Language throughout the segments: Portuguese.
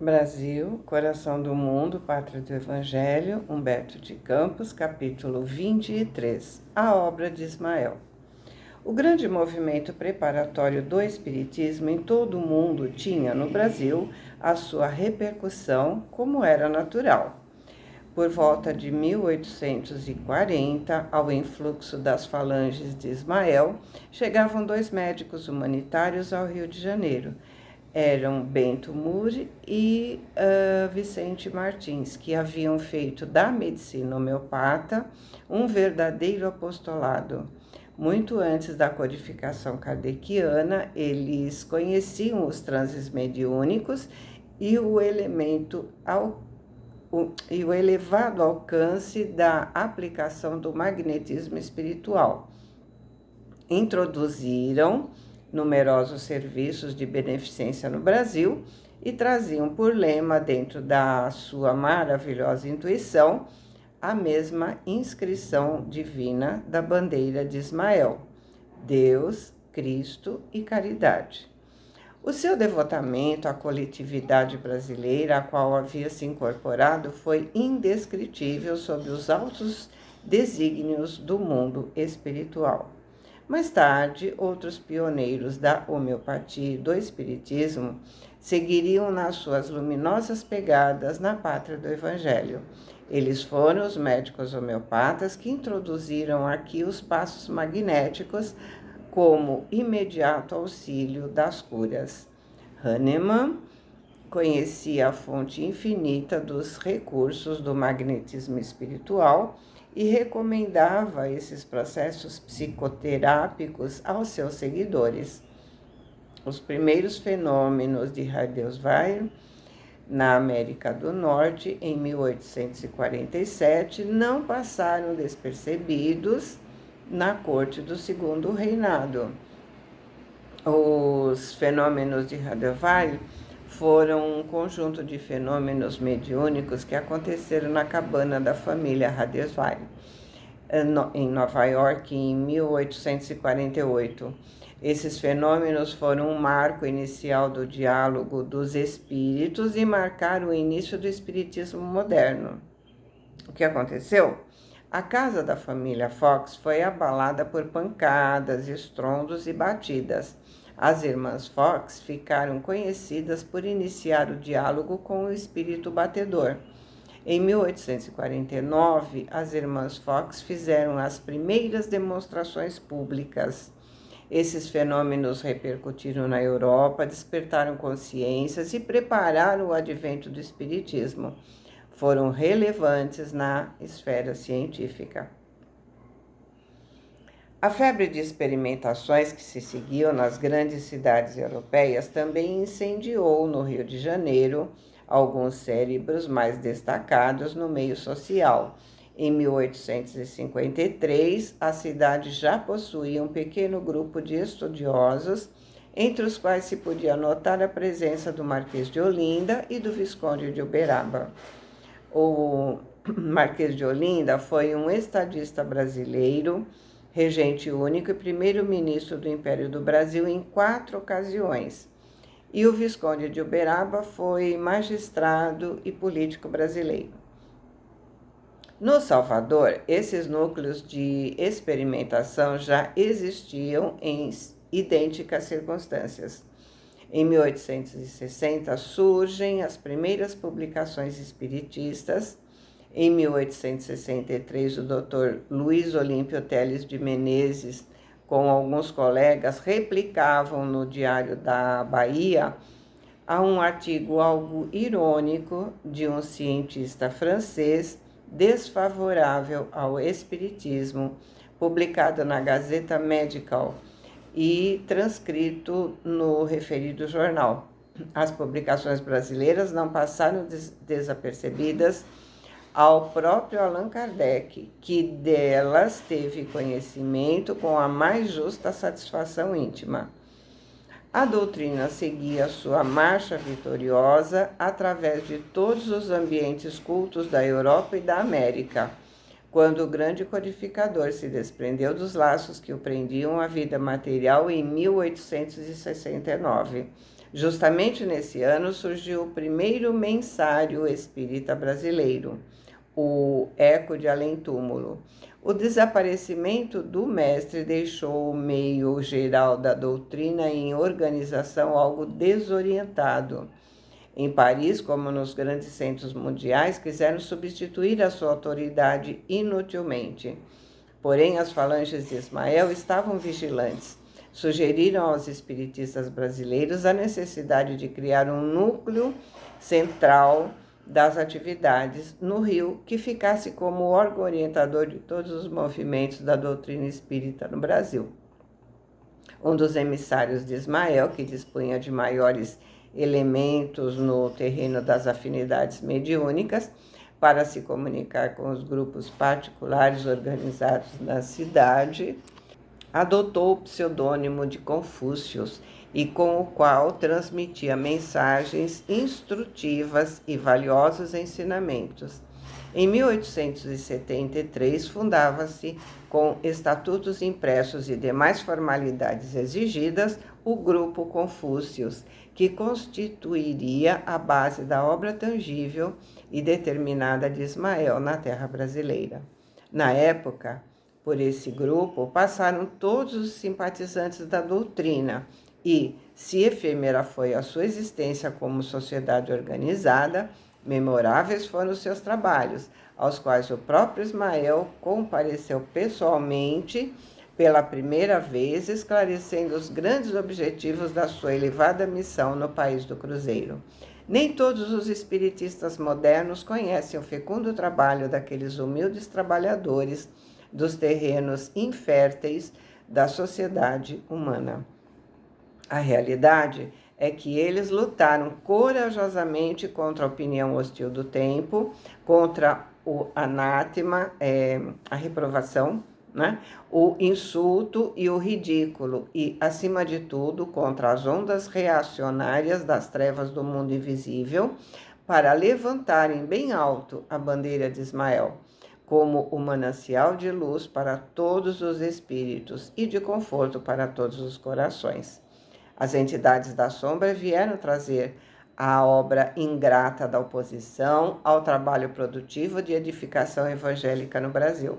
Brasil, Coração do Mundo, Pátria do Evangelho, Humberto de Campos, capítulo 23, a obra de Ismael. O grande movimento preparatório do Espiritismo em todo o mundo tinha, no Brasil, a sua repercussão, como era natural. Por volta de 1840, ao influxo das falanges de Ismael, chegavam 2 médicos humanitários ao Rio de Janeiro. Eram Bento Muri e Vicente Martins, que haviam feito da medicina homeopata um verdadeiro apostolado. Muito antes da codificação kardeciana, eles conheciam os transes mediúnicos e o elevado alcance da aplicação do magnetismo espiritual. Introduziram numerosos serviços de beneficência no Brasil e traziam por lema, dentro da sua maravilhosa intuição, a mesma inscrição divina da bandeira de Ismael: Deus, Cristo e caridade. O seu devotamento à coletividade brasileira, a qual havia se incorporado, foi indescritível sob os altos desígnios do mundo espiritual. Mais tarde, outros pioneiros da homeopatia e do espiritismo seguiriam nas suas luminosas pegadas na pátria do Evangelho. Eles foram os médicos homeopatas que introduziram aqui os passos magnéticos como imediato auxílio das curas. Hahnemann conhecia a fonte infinita dos recursos do magnetismo espiritual e recomendava esses processos psicoterápicos aos seus seguidores. Os primeiros fenômenos de Hardesweil na América do Norte, em 1847, não passaram despercebidos na corte do Segundo Reinado. Os fenômenos de Hardesweil foram um conjunto de fenômenos mediúnicos que aconteceram na cabana da família Hardesweil, em Nova York, em 1848. Esses fenômenos foram um marco inicial do diálogo dos espíritos e marcaram o início do espiritismo moderno. O que aconteceu? A casa da família Fox foi abalada por pancadas, estrondos e batidas. As irmãs Fox ficaram conhecidas por iniciar o diálogo com o espírito batedor. Em 1849, as irmãs Fox fizeram as primeiras demonstrações públicas. Esses fenômenos repercutiram na Europa, despertaram consciências e prepararam o advento do espiritismo. Foram relevantes na esfera científica. A febre de experimentações que se seguiu nas grandes cidades europeias também incendiou no Rio de Janeiro alguns cérebros mais destacados no meio social. Em 1853, a cidade já possuía um pequeno grupo de estudiosos, entre os quais se podia notar a presença do Marquês de Olinda e do Visconde de Uberaba. O Marquês de Olinda foi um estadista brasileiro, regente único e primeiro-ministro do Império do Brasil em 4 ocasiões. E o Visconde de Uberaba foi magistrado e político brasileiro. No Salvador, esses núcleos de experimentação já existiam em idênticas circunstâncias. Em 1860 surgem as primeiras publicações espiritistas. Em 1863, o Dr. Luiz Olímpio Teles de Menezes, com alguns colegas, replicavam no Diário da Bahia um artigo algo irônico de um cientista francês desfavorável ao espiritismo, publicado na Gazeta Medical e transcrito no referido jornal. As publicações brasileiras não passaram desapercebidas ao próprio Allan Kardec, que delas teve conhecimento com a mais justa satisfação íntima. A doutrina seguia sua marcha vitoriosa através de todos os ambientes cultos da Europa e da América, quando o grande codificador se desprendeu dos laços que o prendiam à vida material em 1869. Justamente nesse ano surgiu o primeiro mensário espírita brasileiro, o Eco de Além Túmulo. O desaparecimento do mestre deixou o meio geral da doutrina em organização algo desorientado. Em Paris, como nos grandes centros mundiais, quiseram substituir a sua autoridade inutilmente. Porém, as falanges de Ismael estavam vigilantes. Sugeriram aos espiritistas brasileiros a necessidade de criar um núcleo central das atividades no Rio, que ficasse como órgão orientador de todos os movimentos da doutrina espírita no Brasil. Um dos emissários de Ismael, que dispunha de maiores elementos no terreno das afinidades mediúnicas, para se comunicar com os grupos particulares organizados na cidade, adotou o pseudônimo de Confúcius e com o qual transmitia mensagens instrutivas e valiosos ensinamentos. Em 1873, fundava-se, com estatutos impressos e demais formalidades exigidas, o Grupo Confúcius, que constituiria a base da obra tangível e determinada de Ismael na terra brasileira. Na época, por esse grupo passaram todos os simpatizantes da doutrina e, se efêmera foi a sua existência como sociedade organizada, memoráveis foram os seus trabalhos, aos quais o próprio Ismael compareceu pessoalmente pela primeira vez, esclarecendo os grandes objetivos da sua elevada missão no país do Cruzeiro. Nem todos os espiritistas modernos conhecem o fecundo trabalho daqueles humildes trabalhadores dos terrenos inférteis da sociedade humana. A realidade é que eles lutaram corajosamente contra a opinião hostil do tempo, contra o anátema, a reprovação, né? O insulto e o ridículo, e, acima de tudo, contra as ondas reacionárias das trevas do mundo invisível, para levantarem bem alto a bandeira de Ismael, como o manancial de luz para todos os espíritos e de conforto para todos os corações. As entidades da sombra vieram trazer a obra ingrata da oposição ao trabalho produtivo de edificação evangélica no Brasil.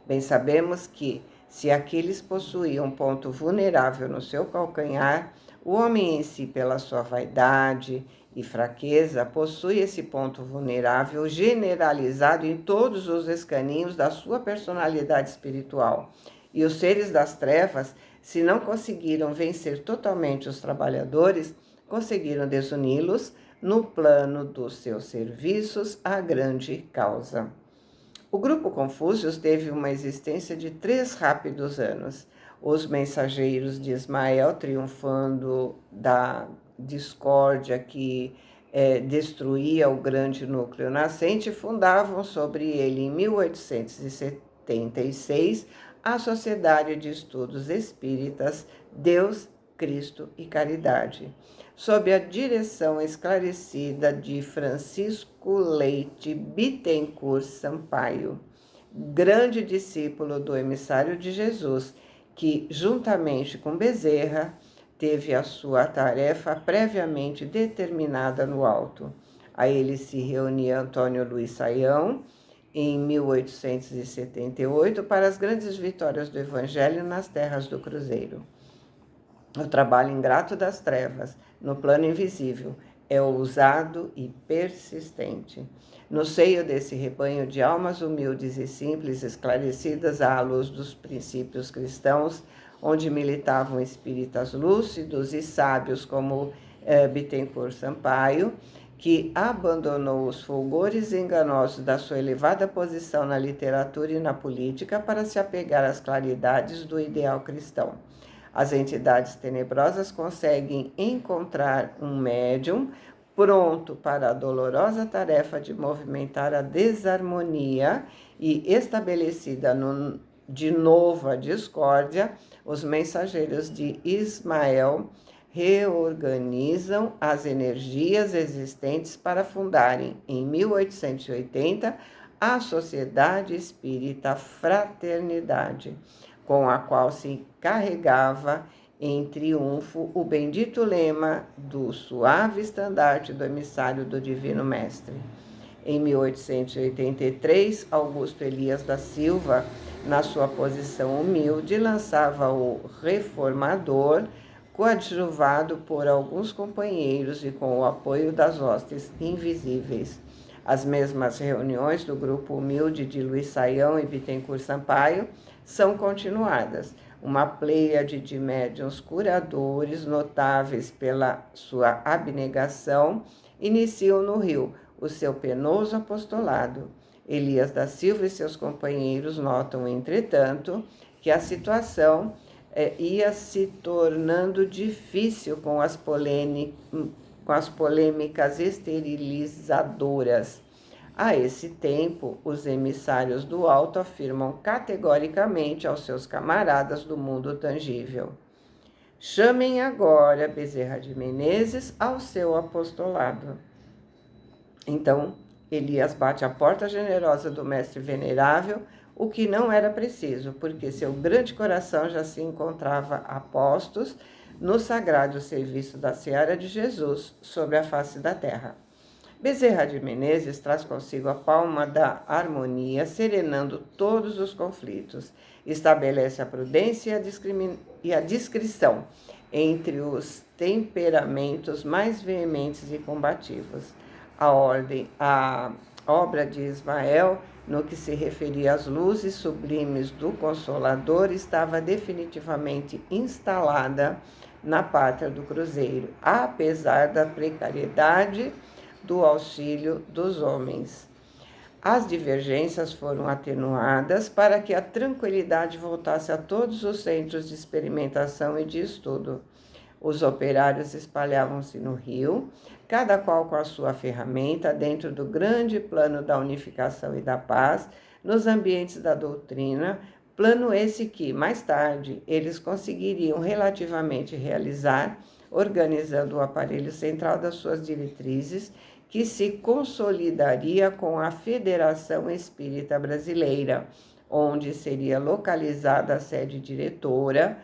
Bem sabemos que, se aqueles possuíam um ponto vulnerável no seu calcanhar, o homem em si, pela sua vaidade e fraqueza, possui esse ponto vulnerável generalizado em todos os escaninhos da sua personalidade espiritual. E os seres das trevas, se não conseguiram vencer totalmente os trabalhadores, conseguiram desuni-los no plano dos seus serviços à grande causa. O Grupo Confúcius teve uma existência de 3 rápidos anos. Os mensageiros de Ismael, triunfando da discórdia que destruía o grande núcleo nascente, fundavam sobre ele, em 1876, a Sociedade de Estudos Espíritas Deus, Cristo e Caridade, sob a direção esclarecida de Francisco Leite Bittencourt Sampaio, grande discípulo do emissário de Jesus, que, juntamente com Bezerra, teve a sua tarefa previamente determinada no alto. A ele se reunia Antônio Luiz Saião, em 1878, para as grandes vitórias do Evangelho nas terras do Cruzeiro. O trabalho ingrato das trevas, no plano invisível, é ousado e persistente. No seio desse rebanho de almas humildes e simples, esclarecidas à luz dos princípios cristãos, onde militavam espíritas lúcidos e sábios como Bittencourt Sampaio, que abandonou os fulgores enganosos da sua elevada posição na literatura e na política para se apegar às claridades do ideal cristão. As entidades tenebrosas conseguem encontrar um médium pronto para a dolorosa tarefa de movimentar a desarmonia e, estabelecida de novo a discórdia, os mensageiros de Ismael reorganizam as energias existentes para fundarem, em 1880, a Sociedade Espírita Fraternidade, com a qual se carregava em triunfo o bendito lema do suave estandarte do emissário do Divino Mestre. Em 1883, Augusto Elias da Silva, na sua posição humilde, lançava o Reformador, coadjuvado por alguns companheiros e com o apoio das hostes invisíveis. As mesmas reuniões do grupo humilde de Luiz Saião e Bittencourt Sampaio são continuadas. Uma pleiade de médiuns curadores, notáveis pela sua abnegação, iniciam no Rio o seu penoso apostolado. Elias da Silva e seus companheiros notam, entretanto, que a situação ia se tornando difícil com as polêmicas esterilizadoras. A esse tempo, os emissários do alto afirmam categoricamente aos seus camaradas do mundo tangível: chamem agora Bezerra de Menezes ao seu apostolado. Então, Elias bate a porta generosa do mestre venerável, o que não era preciso, porque seu grande coração já se encontrava a postos no sagrado serviço da Seara de Jesus sobre a face da terra. Bezerra de Menezes traz consigo a palma da harmonia, serenando todos os conflitos. Estabelece a prudência e a discrição entre os temperamentos mais veementes e combativos. A obra de Ismael, no que se referia às luzes sublimes do Consolador, estava definitivamente instalada na pátria do Cruzeiro, apesar da precariedade do auxílio dos homens. As divergências foram atenuadas para que a tranquilidade voltasse a todos os centros de experimentação e de estudo. Os operários espalhavam-se no Rio, cada qual com a sua ferramenta, dentro do grande plano da unificação e da paz, nos ambientes da doutrina, plano esse que, mais tarde, eles conseguiriam relativamente realizar, organizando o aparelho central das suas diretrizes, que se consolidaria com a Federação Espírita Brasileira, onde seria localizada a sede diretora,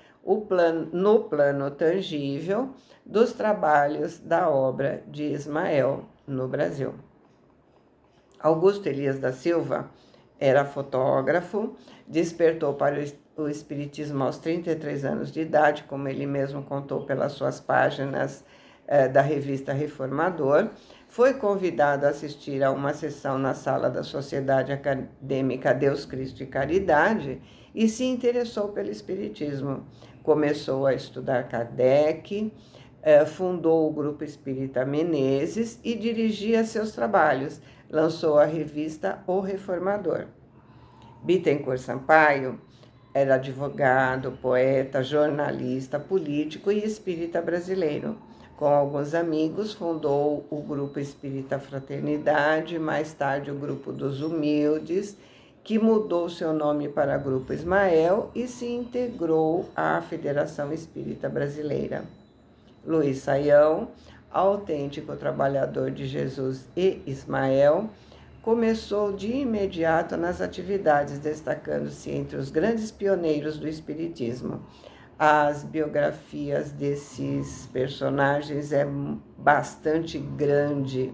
no plano tangível dos trabalhos da obra de Ismael no Brasil. Augusto Elias da Silva era fotógrafo, despertou para o espiritismo aos 33 anos de idade, como ele mesmo contou pelas suas páginas da revista Reformador. Foi convidado a assistir a uma sessão na sala da Sociedade Acadêmica Deus, Cristo e Caridade e se interessou pelo espiritismo. Começou a estudar Kardec, fundou o Grupo Espírita Menezes e dirigia seus trabalhos. Lançou a revista O Reformador. Bittencourt Sampaio era advogado, poeta, jornalista, político e espírita brasileiro. Com alguns amigos, fundou o Grupo Espírita Fraternidade, mais tarde o Grupo dos Humildes, que mudou seu nome para Grupo Ismael e se integrou à Federação Espírita Brasileira. Luiz Saião, autêntico trabalhador de Jesus e Ismael, começou de imediato nas atividades, destacando-se entre os grandes pioneiros do espiritismo. As biografias desses personagens é bastante grande.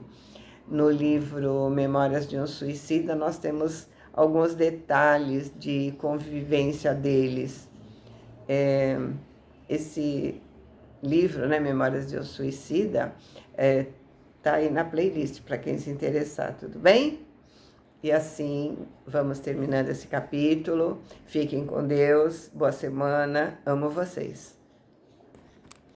No livro Memórias de um Suicida, nós temos alguns detalhes de convivência deles. Esse livro, né, Memórias de um Suicida, tá aí na playlist para quem se interessar, tudo bem? E assim vamos terminando esse capítulo. Fiquem com Deus, boa semana, amo vocês.